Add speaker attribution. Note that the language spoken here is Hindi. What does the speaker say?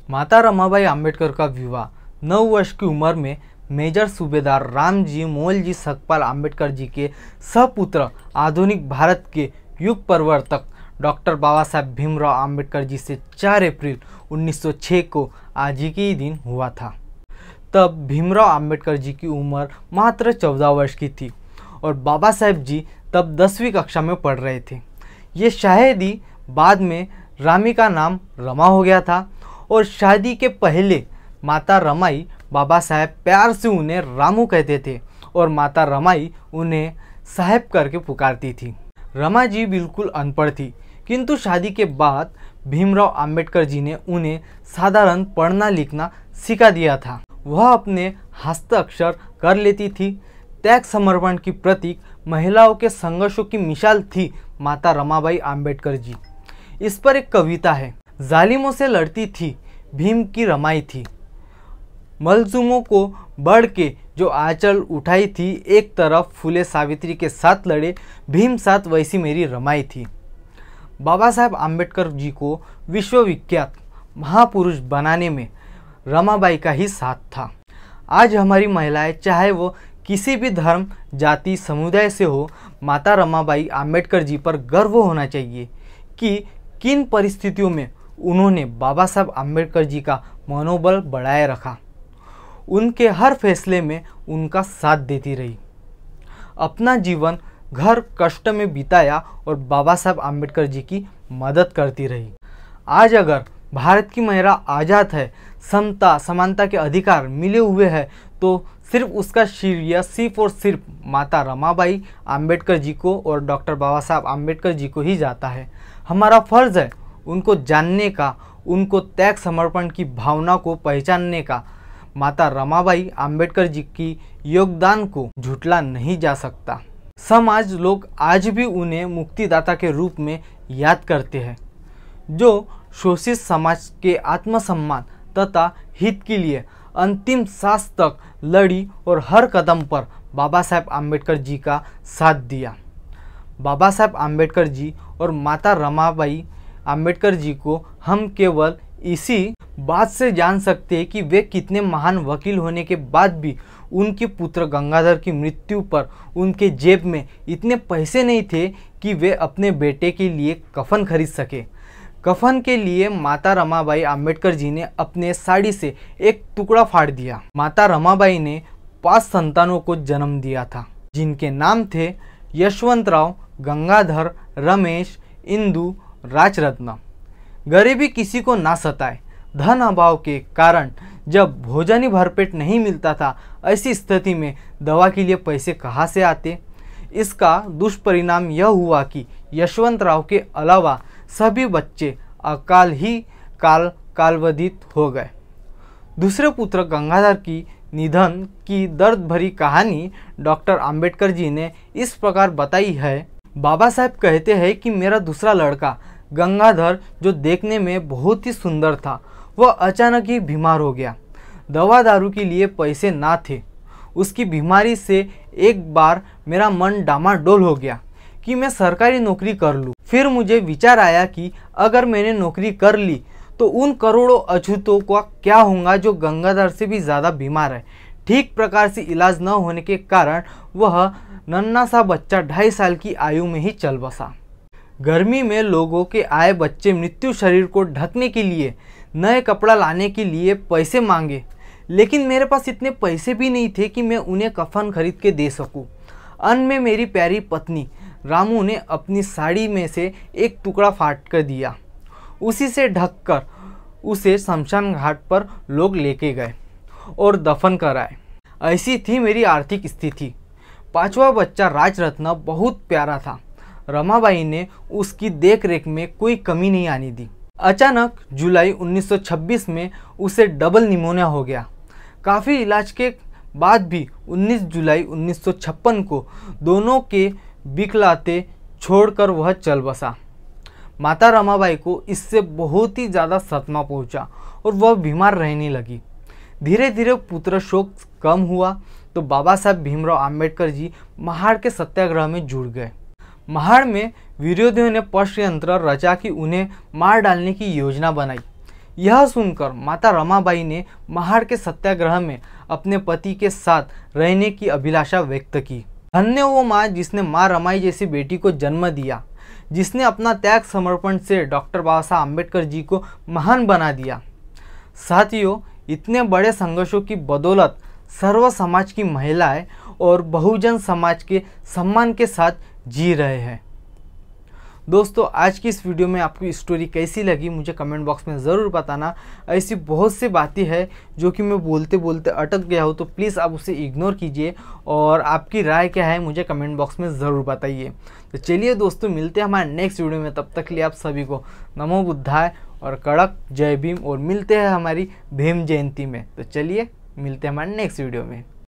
Speaker 1: माता रमाबाई आम्बेडकर का विवाह 9 वर्ष की उम्र में मेजर सूबेदार रामजी मोलजी सकपाल आम्बेडकर जी के सपुत्र आधुनिक भारत के युग प्रवर्तक डॉक्टर बाबा साहब भीमराव आम्बेडकर जी से 4 अप्रैल 1906 को आज ही के दिन हुआ था। तब भीमराव आम्बेडकर जी की उम्र मात्र 14 वर्ष की थी और बाबा साहब जी तब 10वीं कक्षा में पढ़ रहे थे। ये शायद ही बाद में रामी का नाम रमा हो गया था और शादी के पहले माता रमाई बाबा साहब प्यार से उन्हें रामू कहते थे और माता रमाई उन्हें साहब करके पुकारती थी। रमा जी बिल्कुल अनपढ़ थी, किंतु शादी के बाद भीमराव आम्बेडकर जी ने उन्हें साधारण पढ़ना लिखना सिखा दिया था। वह अपने हस्ताक्षर कर लेती थी। त्याग समर्पण की प्रतीक महिलाओं के संघर्षों की मिसाल थी माता रमाबाई आम्बेडकर जी। इस पर एक कविता है। जालिमों से लड़ती थी भीम की रमाई थी, मलजुमों को बढ़ के जो आंचल उठाई थी, एक तरफ फूले सावित्री के साथ लड़े भीम साथ वैसी मेरी रमाई थी। बाबा साहब आम्बेडकर जी को विश्वविख्यात महापुरुष बनाने में रमाबाई का ही साथ था। आज हमारी महिलाएं चाहे वो किसी भी धर्म जाति समुदाय से हो, माता रमाबाई आम्बेडकर जी पर गर्व होना चाहिए कि किन परिस्थितियों में उन्होंने बाबा साहब आम्बेडकर जी का मनोबल बढ़ाए रखा, उनके हर फैसले में उनका साथ देती रही, अपना जीवन घर कष्ट में बिताया और बाबा साहब आम्बेडकर जी की मदद करती रही। आज अगर भारत की महिला आज़ाद है, समता समानता के अधिकार मिले हुए हैं, तो सिर्फ उसका श्रेय सिर्फ और सिर्फ माता रमाबाई आम्बेडकर जी को और डॉक्टर बाबा साहब आम्बेडकर जी को ही जाता है। हमारा फर्ज है उनको जानने का, उनको त्याग समर्पण की भावना को पहचानने का। माता रमाबाई आम्बेडकर जी की योगदान को झुटला नहीं जा सकता। समाज लोग आज भी उन्हें मुक्तिदाता के रूप में याद करते हैं, जो शोषित समाज के आत्मसम्मान तथा हित के लिए अंतिम सांस तक लड़ी और हर कदम पर बाबा साहब आम्बेडकर जी का साथ दिया। बाबा साहब आम्बेडकर जी और माता रमाबाई आम्बेडकर जी को हम केवल इसी बात से जान सकते हैं कि वे कितने महान वकील होने के बाद भी उनके पुत्र गंगाधर की मृत्यु पर उनके जेब में इतने पैसे नहीं थे कि वे अपने बेटे के लिए कफन खरीद सके। कफन के लिए माता रमाबाई आम्बेडकर जी ने अपने साड़ी से एक टुकड़ा फाड़ दिया। माता रमाबाई ने 5 संतानों को जन्म दिया था, जिनके नाम थे यशवंतराव, गंगाधर, रमेश, इंदु, राजरत्न। गरीबी किसी को ना सताए। धन अभाव के कारण जब भोजन ही भरपेट नहीं मिलता था, ऐसी स्थिति में दवा के लिए पैसे कहाँ से आते। इसका दुष्परिणाम यह हुआ कि यशवंतराव के अलावा सभी बच्चे अकाल ही कालवधित हो गए। दूसरे पुत्र गंगाधर की निधन की दर्द भरी कहानी डॉक्टर आम्बेडकर जी ने इस प्रकार बताई है। बाबा साहब कहते हैं कि मेरा दूसरा लड़का गंगाधर, जो देखने में बहुत ही सुंदर था, वह अचानक ही बीमार हो गया। दवा दारू के लिए पैसे ना थे। उसकी बीमारी से एक बार मेरा मन डामाडोल हो गया कि मैं सरकारी नौकरी कर लूं। फिर मुझे विचार आया कि अगर मैंने नौकरी कर ली तो उन करोड़ों अछूतों का क्या होगा जो गंगाधर से भी ज़्यादा बीमार है। ठीक प्रकार से इलाज न होने के कारण वह नन्हा सा बच्चा 2.5 साल की आयु में ही चल बसा। गर्मी में लोगों के आए बच्चे मृत्यु शरीर को ढकने के लिए नए कपड़ा लाने के लिए पैसे मांगे, लेकिन मेरे पास इतने पैसे भी नहीं थे कि मैं उन्हें कफन खरीद के दे सकूं। अंत में मेरी प्यारी पत्नी रामू ने अपनी साड़ी में से एक टुकड़ा फाड़ कर दिया। उसी से ढककर उसे शमशान घाट पर लोग लेके गए और दफन कराए। ऐसी थी मेरी आर्थिक स्थिति। 5वां बच्चा राजरत्न बहुत प्यारा था। रमाबाई ने उसकी देखरेख में कोई कमी नहीं आने दी। अचानक जुलाई 1926 में उसे डबल निमोनिया हो गया। काफ़ी इलाज के बाद भी 19 जुलाई 1956 को दोनों के बिकलाते छोड़कर वह चल बसा। माता रमाबाई को इससे बहुत ही ज़्यादा सदमा पहुंचा और वह बीमार रहने लगी। धीरे धीरे पुत्र शोक कम हुआ तो बाबा साहब भीमराव आम्बेडकर जी महाड़ के सत्याग्रह में जुड़ गए। महाड़ में विरोधियों ने षड्यंत्र रचा कि उन्हें मार डालने की योजना बनाई। यह सुनकर माता रमाबाई ने महाड़ के सत्याग्रह में अपने पति के साथ रहने की अभिलाषा व्यक्त की। धन्य वो माँ जिसने माँ रमाई जैसी बेटी को जन्म दिया, जिसने अपना त्याग समर्पण से डॉक्टर बाबा साहब आम्बेडकर जी को महान बना दिया। साथियों, इतने बड़े संघर्षों की बदौलत सर्व समाज की महिलाएं और बहुजन समाज के सम्मान के साथ जी रहे हैं। दोस्तों, आज की इस वीडियो में आपको स्टोरी कैसी लगी मुझे कमेंट बॉक्स में ज़रूर बताना। ऐसी बहुत सी बातें हैं जो कि मैं बोलते बोलते अटक गया हूँ, तो प्लीज़ आप उसे इग्नोर कीजिए और आपकी राय क्या है मुझे कमेंट बॉक्स में ज़रूर बताइए। तो चलिए दोस्तों, मिलते हैं हमारे नेक्स्ट वीडियो में। तब तक के लिए आप सभी को नमो बुद्धाय और कड़क जय भीम, और मिलते हैं हमारी भीम जयंती में। तो चलिए मिलते हैं हमारे नेक्स्ट वीडियो में।